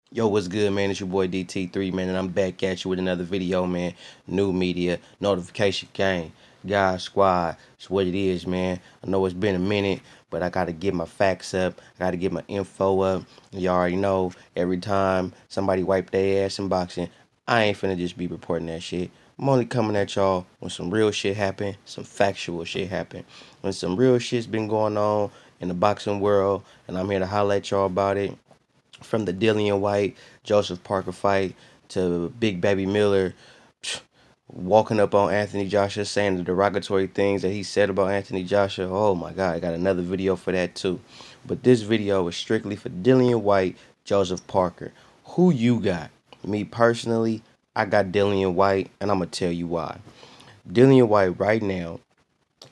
Yo, what's good, man? It's your boy DT3, man, and I'm back at you with another video, man. New media, notification gang, guys, squad. It's what it is, man. I know it's been a minute, but I gotta get my facts up. I gotta get my info up. You already know, every time somebody wipe their ass in boxing, I ain't finna just be reporting that shit. I'm only coming at y'all when some real shit happen, some factual shit happen. When some real shit's been going on in the boxing world, and I'm here to holler at y'all about it. From the Dillian Whyte, Joseph Parker fight to Big Baby Miller walking up on Anthony Joshua saying the derogatory things that he said about Anthony Joshua. Oh my God, I got another video for that too. But this video is strictly for Dillian Whyte, Joseph Parker. Who you got? Me personally, I got Dillian Whyte, and I'm going to tell you why. Dillian Whyte right now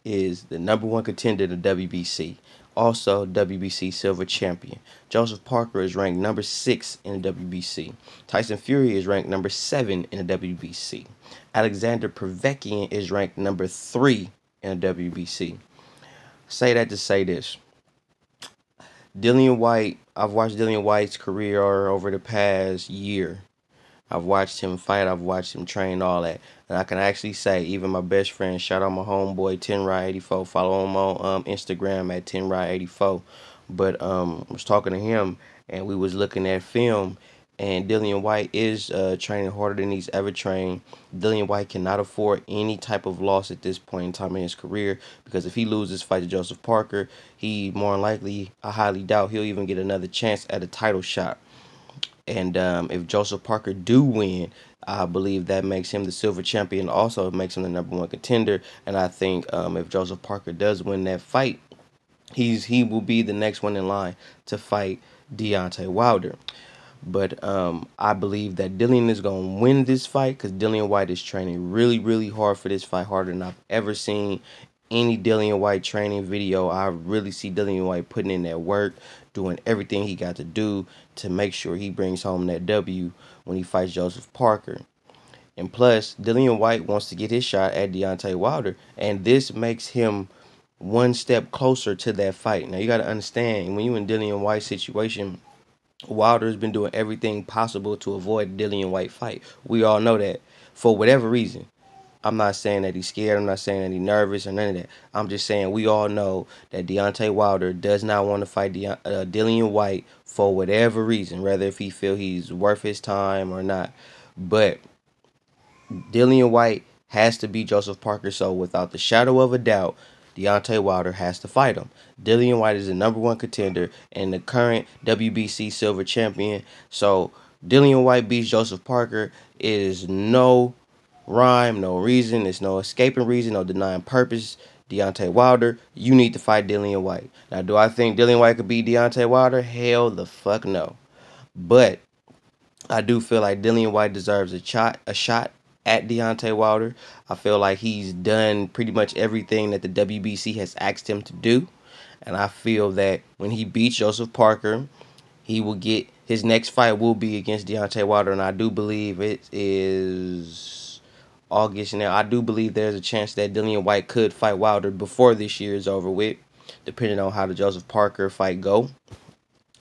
is the #1 contender to WBC. Also, WBC silver champion. Joseph Parker is ranked #6 in the WBC. Tyson Fury is ranked #7 in the WBC. Alexander Povetkin is ranked #3 in the WBC. Say that to say this. Dillian Whyte, I've watched Dillian Whyte's career over the past year. I've watched him fight. I've watched him train, all that. And I can actually say, even my best friend, shout out my homeboy, 10Ride84. Follow him on Instagram at 10Ride84. But I was talking to him, and we was looking at film, and Dillian Whyte is training harder than he's ever trained. Dillian Whyte cannot afford any type of loss at this point in time in his career, because if he loses fight to Joseph Parker, he more than likely, I highly doubt he'll even get another chance at a title shot. And if Joseph Parker do win, I believe that makes him the silver champion. Also, it makes him the #1 contender. And I think if Joseph Parker does win that fight, he will be the next one in line to fight Deontay Wilder. But I believe that Dillian is going to win this fight because Dillian Whyte is training really, really hard for this fight, harder than I've ever seen any Dillian Whyte training video. I really see Dillian Whyte putting in that work, doing everything he got to do to make sure he brings home that W when he fights Joseph Parker. And plus, Dillian Whyte wants to get his shot at Deontay Wilder, and this makes him one step closer to that fight. Now, you got to understand, when you're in Dillian Whyte's situation, Wilder's been doing everything possible to avoid Dillian Whyte fight. We all know that for whatever reason. I'm not saying that he's scared. I'm not saying that he's nervous or none of that. I'm just saying we all know that Deontay Wilder does not want to fight Dillian Whyte for whatever reason, whether if he feel he's worth his time or not. But Dillian Whyte has to beat Joseph Parker, so without the shadow of a doubt, Deontay Wilder has to fight him. Dillian Whyte is the #1 contender and the current WBC silver champion. So Dillian Whyte beats Joseph Parker. It is no rhyme, no reason. There's no escaping reason, no denying purpose. Deontay Wilder, you need to fight Dillian Whyte. Now, do I think Dillian Whyte could beat Deontay Wilder? Hell the fuck no. But I do feel like Dillian Whyte deserves a shot at Deontay Wilder. I feel like he's done pretty much everything that the WBC has asked him to do. And I feel that when he beats Joseph Parker, he will get his next fight will be against Deontay Wilder. And I do believe it is August now. I do believe there's a chance that Dillian Whyte could fight Wilder before this year is over with, depending on how the Joseph Parker fight go.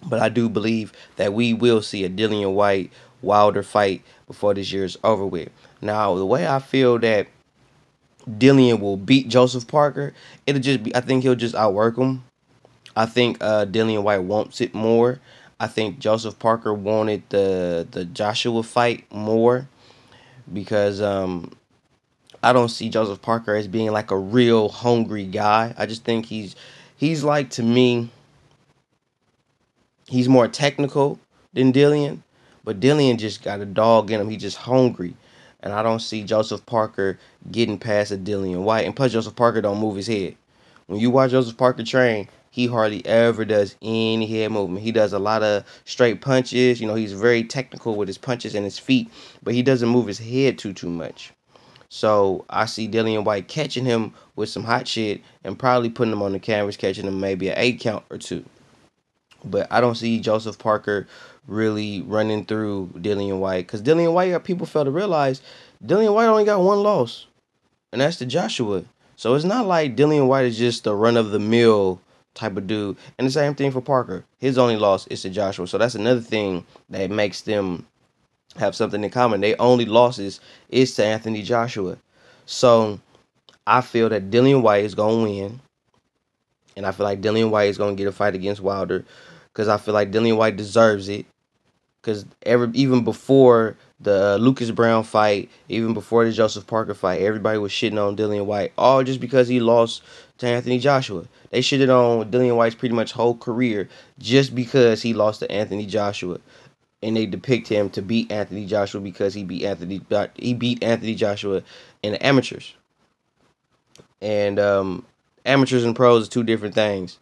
But I do believe that we will see a Dillian Whyte Wilder fight before this year is over with. Now, the way I feel that Dillian will beat Joseph Parker, it'll just be, I think he'll just outwork him. I think Dillian Whyte wants it more. I think Joseph Parker wanted the Joshua fight more because I don't see Joseph Parker as being like a real hungry guy. I just think he's like, to me, he's more technical than Dillian, but Dillian just got a dog in him. He's just hungry. And I don't see Joseph Parker getting past a Dillian Whyte. And plus, Joseph Parker don't move his head. When you watch Joseph Parker train, he hardly ever does any head movement. He does a lot of straight punches. You know, he's very technical with his punches and his feet, but he doesn't move his head too much. So I see Dillian Whyte catching him with some hot shit and probably putting him on the canvas, catching him maybe an 8 count or 2. But I don't see Joseph Parker really running through Dillian Whyte. Because Dillian Whyte, people fail to realize, Dillian Whyte only got 1 loss. And that's to Joshua. So it's not like Dillian Whyte is just a run-of-the-mill type of dude. And the same thing for Parker. His only loss is to Joshua. So that's another thing that makes them have something in common. Their only losses is to Anthony Joshua. So I feel that Dillian Whyte is going to win. And I feel like Dillian Whyte is going to get a fight against Wilder. Because I feel like Dillian Whyte deserves it. Because even before the Lucas Brown fight, even before the Joseph Parker fight, everybody was shitting on Dillian Whyte. All just because he lost to Anthony Joshua. They shitted on Dillian Whyte's pretty much whole career just because he lost to Anthony Joshua. And they depict him to beat Anthony Joshua because he beat Anthony Joshua in the amateurs. And amateurs and pros are two different things.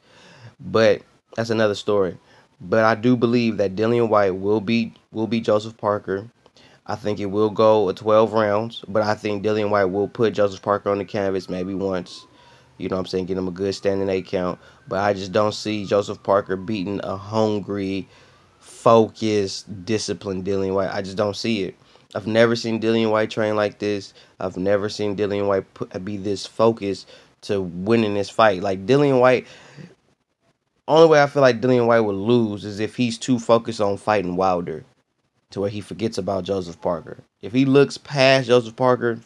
But that's another story. But I do believe that Dillian Whyte will beat Joseph Parker. I think it will go a 12 rounds, but I think Dillian Whyte will put Joseph Parker on the canvas maybe once. You know what I'm saying? Get him a good standing 8 count. But I just don't see Joseph Parker beating a hungry, focused, disciplined Dillian Whyte. I just don't see it. I've never seen Dillian Whyte train like this. I've never seen Dillian Whyte be this focused to winning this fight. Like Dillian Whyte, only way I feel like Dillian Whyte would lose is if he's too focused on fighting Wilder to where he forgets about Joseph Parker. If he looks past Joseph Parker,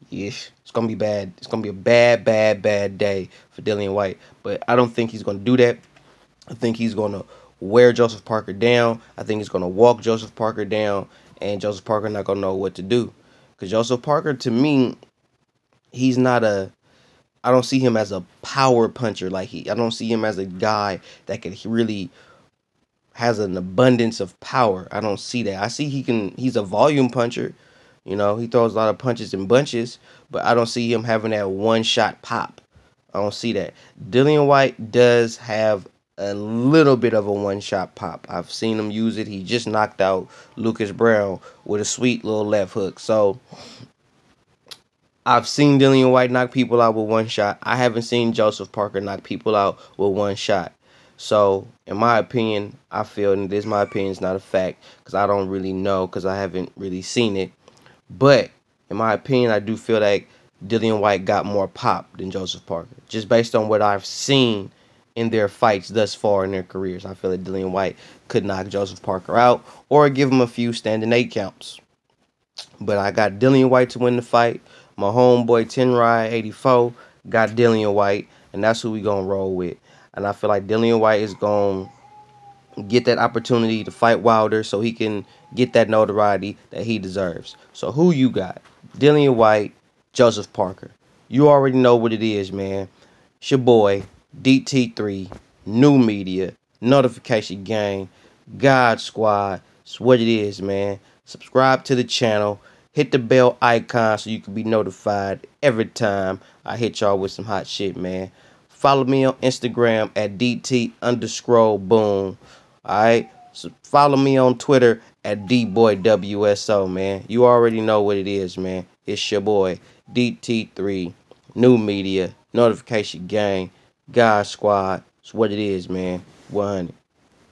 yeah, it's going to be bad. It's going to be a bad day for Dillian Whyte. But I don't think he's going to do that. I think he's going to wear Joseph Parker down. I think he's going to walk Joseph Parker down, and Joseph Parker not going to know what to do. Because Joseph Parker, to me, he's not a... I don't see him as a power puncher. I don't see him as a guy that can really has an abundance of power. I don't see that. I see he's a volume puncher. You know, he throws a lot of punches in bunches, but I don't see him having that one-shot pop. I don't see that. Dillian Whyte does have a little bit of a one-shot pop. I've seen him use it. He just knocked out Lucas Brown with a sweet little left hook. So I've seen Dillian Whyte knock people out with one shot. I haven't seen Joseph Parker knock people out with one shot. So, in my opinion, I feel, and this is my opinion, it's not a fact, because I don't really know, because I haven't really seen it. But, in my opinion, I do feel like Dillian Whyte got more pop than Joseph Parker. Just based on what I've seen in their fights thus far in their careers. I feel like Dillian Whyte could knock Joseph Parker out, or give him a few standing 8 counts. But I got Dillian Whyte to win the fight. My homeboy Tenrye84 got Dillian Whyte, and that's who we gonna roll with. And I feel like Dillian Whyte is gonna get that opportunity to fight Wilder so he can get that notoriety that he deserves. So who you got? Dillian Whyte, Joseph Parker. You already know what it is, man. It's your boy, DT3, New Media, Notification Gang, God Squad. It's what it is, man. Subscribe to the channel. Hit the bell icon so you can be notified every time I hit y'all with some hot shit, man. Follow me on Instagram at DT_boom. Alright? So follow me on Twitter at DBoyWSO, man. You already know what it is, man. It's your boy, DT3, New Media, Notification Gang, God Squad. It's what it is, man. 100.